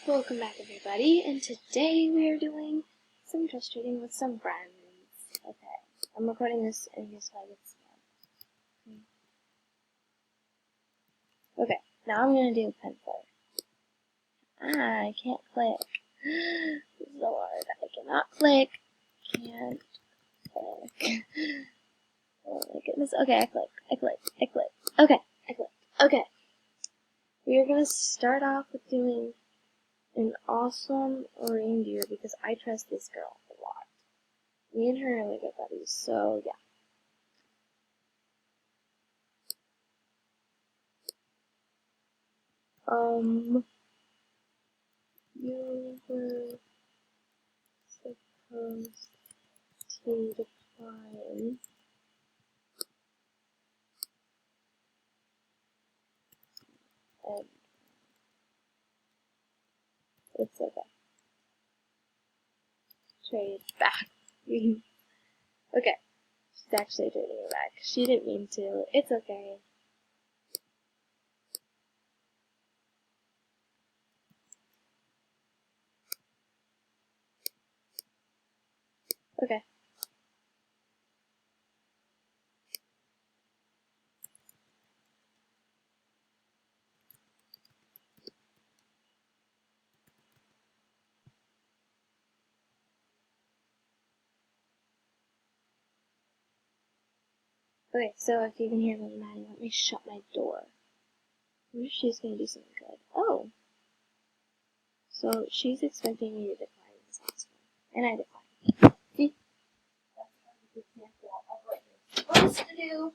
Welcome back, everybody, and today we are doing some trust trading with some friends. Okay, I'm recording this and here's how I get started. Okay, now I'm gonna do pencil. I can't click. This is so hard. I cannot click. Can't click. Oh my goodness. Okay, I clicked. Okay, I clicked. Okay. We are gonna start off with doing an awesome reindeer because I trust this girl a lot. Me and her are like good buddies, so yeah. You were supposed to decline. And it's okay. Trade back. Okay. She's actually trading it back. She didn't mean to. It's okay. Okay. Okay, so if you can hear me, Maddie, let me shut my door. I wonder if she's gonna do something good. Oh. So she's expecting me to decline this last one. And I declined. See? That's an example of what you're supposed to do.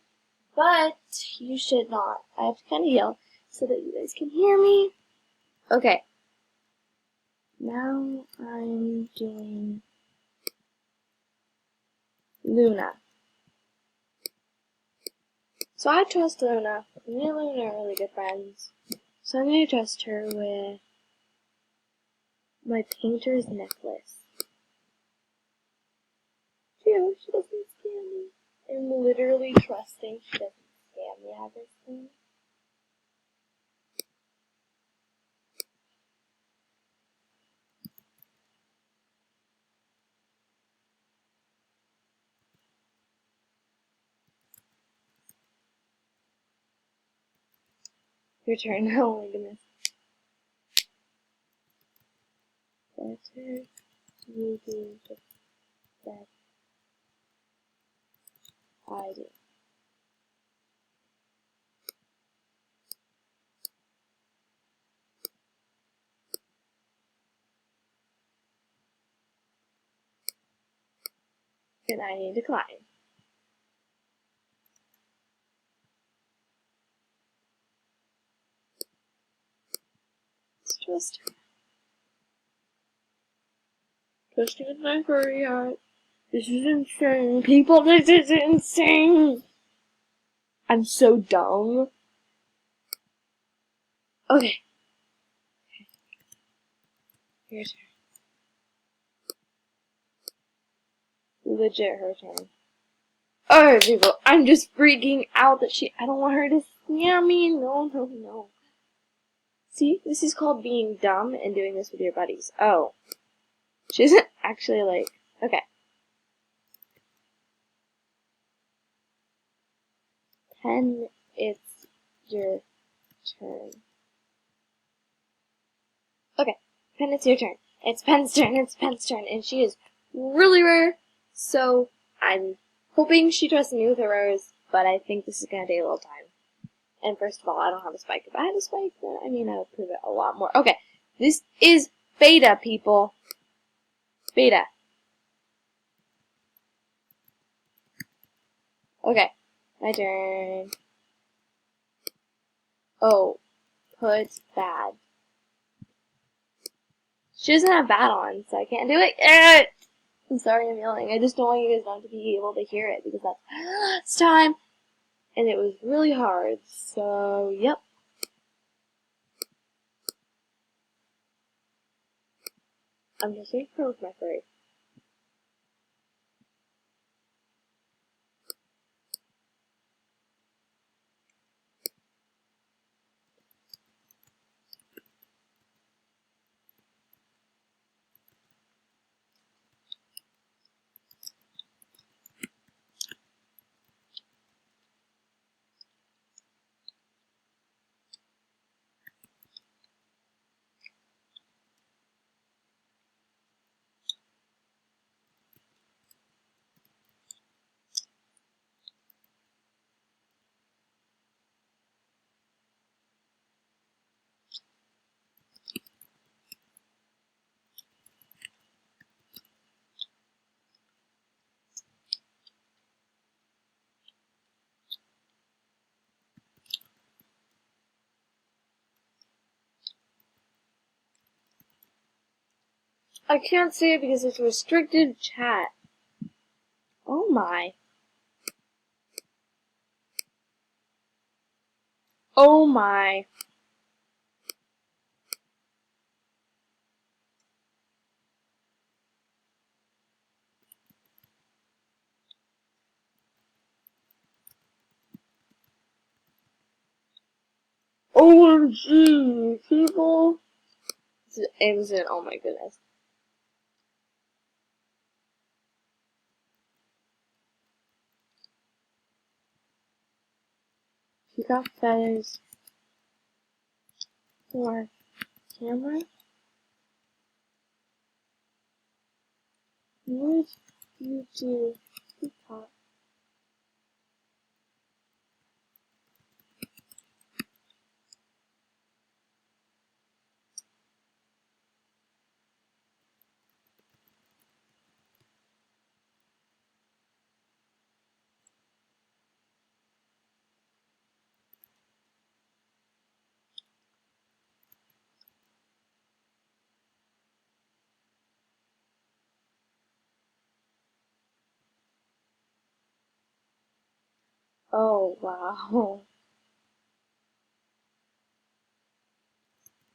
But you should not. I have to kind of yell so that you guys can hear me. Okay. Now I'm doing Luna. So I trust Luna. Me and Luna are really good friends. So I'm going to trust her with my painter's necklace. Phew, she doesn't scam me. I'm literally trusting she doesn't scam me at this thing. Your turn. Oh my goodness. Better you do the best I do. And I need to climb. Let's trust her. Trusting with my furry heart. This is insane. People, this is insane. I'm so dumb. Okay. Your turn. Legit her turn. Alright, people, I'm just freaking out that I don't want her to scam me. No. See, this is called being dumb and doing this with your buddies. Oh. She isn't actually like, okay. Pen, it's your turn. Okay, Pen, it's your turn. It's Pen's turn, and she is really rare, so I'm hoping she trusts me with her rares, but I think this is gonna take a little time. And first of all, I don't have a spike. If I had a spike, then, I would prove it a lot more. Okay, this is beta, people. Beta. Okay, my turn. Oh, put bad. She doesn't have bad on, so I can't do it. I'm sorry I'm yelling. I just don't want you guys not to be able to hear it because that's last time. And it was really hard. So, yep. I'm just waiting for with my furry. I can't say it because it's restricted chat. Oh my. Oh my. OMG, people. It was an, oh my goodness. You got feathers for camera? What would you do? Peacock. Oh wow.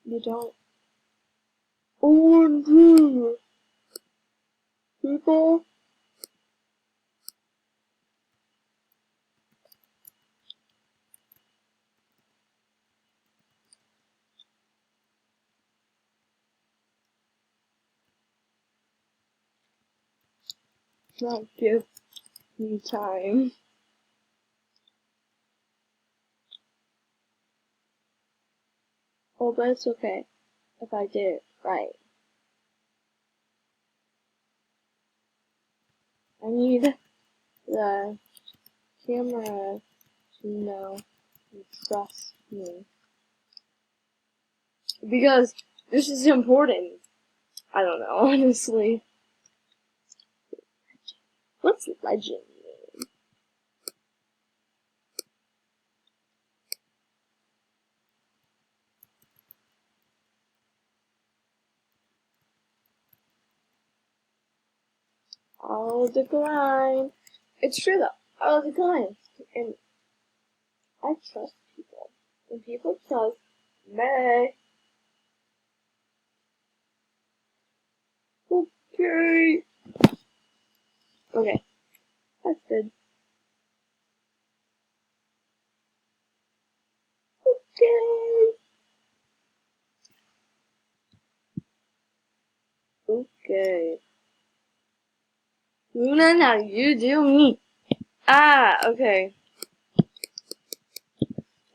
You don't. OMG, people. Not give me time. Oh, but it's okay if I did it right. I need the camera to know and trust me. Because this is important. I don't know, honestly. What's legend mean? I'll decline. It's true though. I'll decline. And I trust people. And people trust me. Okay. Okay. That's good. Okay. Okay. Luna, now you do me. Ah, okay.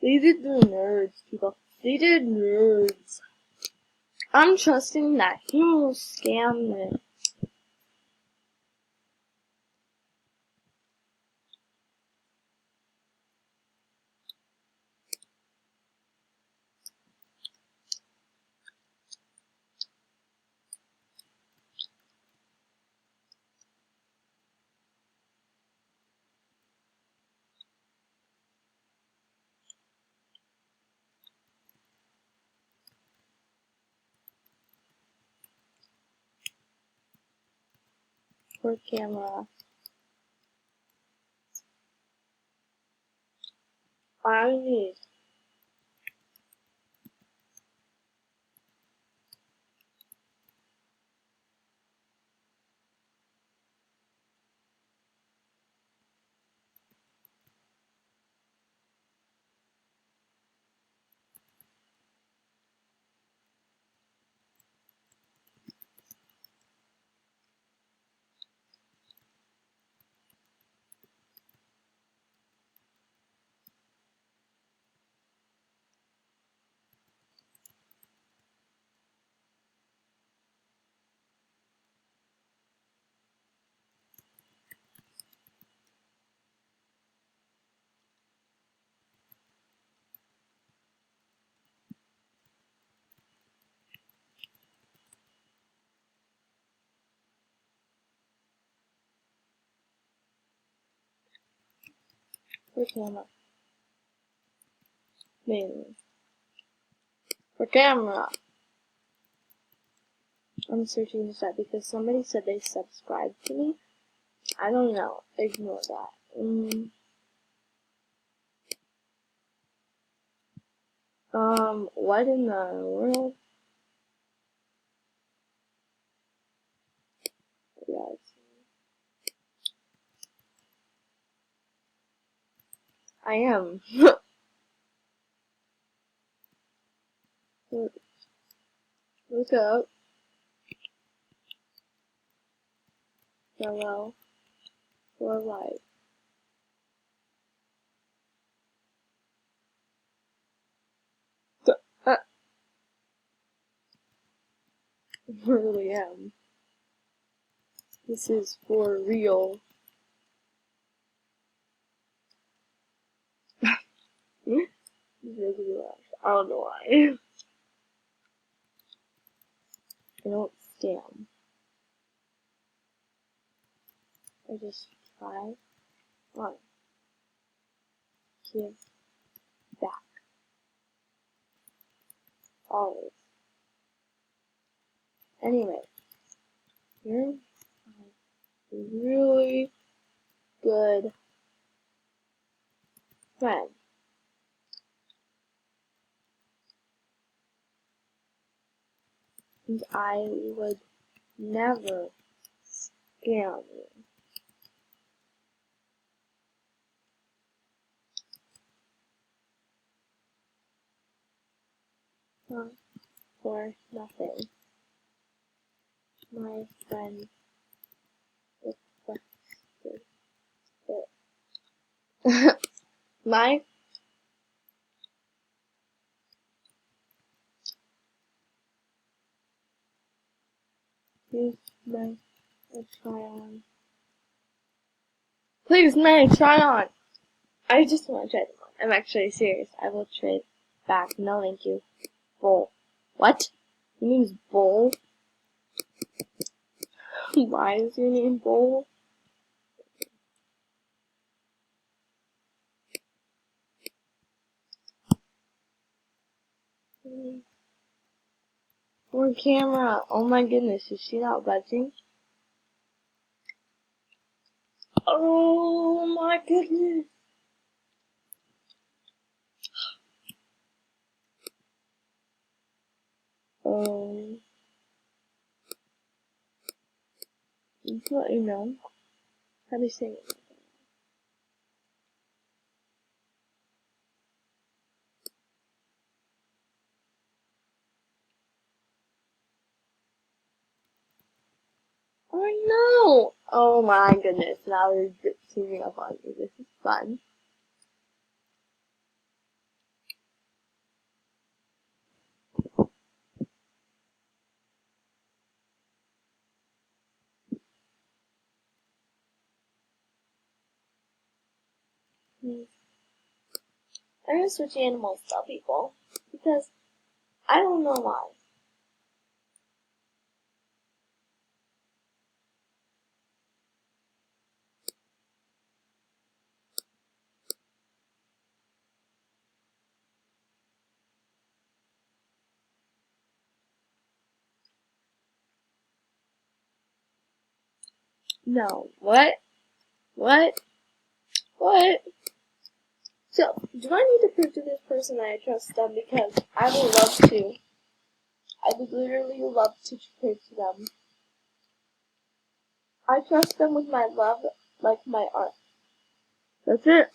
These are the nerds, people. These are nerds. I'm trusting that he will scam me. For camera. I need. For camera. Mainly. For camera. I'm searching this up because somebody said they subscribed to me. I don't know. Ignore that. What in the world? Yes. I am. Look up. Hello. For life. I really am. This is for real. This makes me laugh. I don't know why. I don't stand. I just try on. Give back. Always. Anyway, here's my really good friend. And I would never scam you. For nothing. My friend requested it. My Please may I try on. Please may I try on. I just want to try them on. I'm actually serious. I will trade back. No thank you. Bull. What? Your name's Bull? Why is your name Bull? Poor camera. Oh my goodness, is she not budging? Oh my goodness. Just to let you know. How do you say it? Oh no! Oh my goodness, now they're teaming up on me. This is fun. I'm gonna switch animals to people because I don't know why. No. What? What? What? So, do I need to prove to this person that I trust them? Because I would love to. I would literally love to prove to them. I trust them with my love like my art. That's it.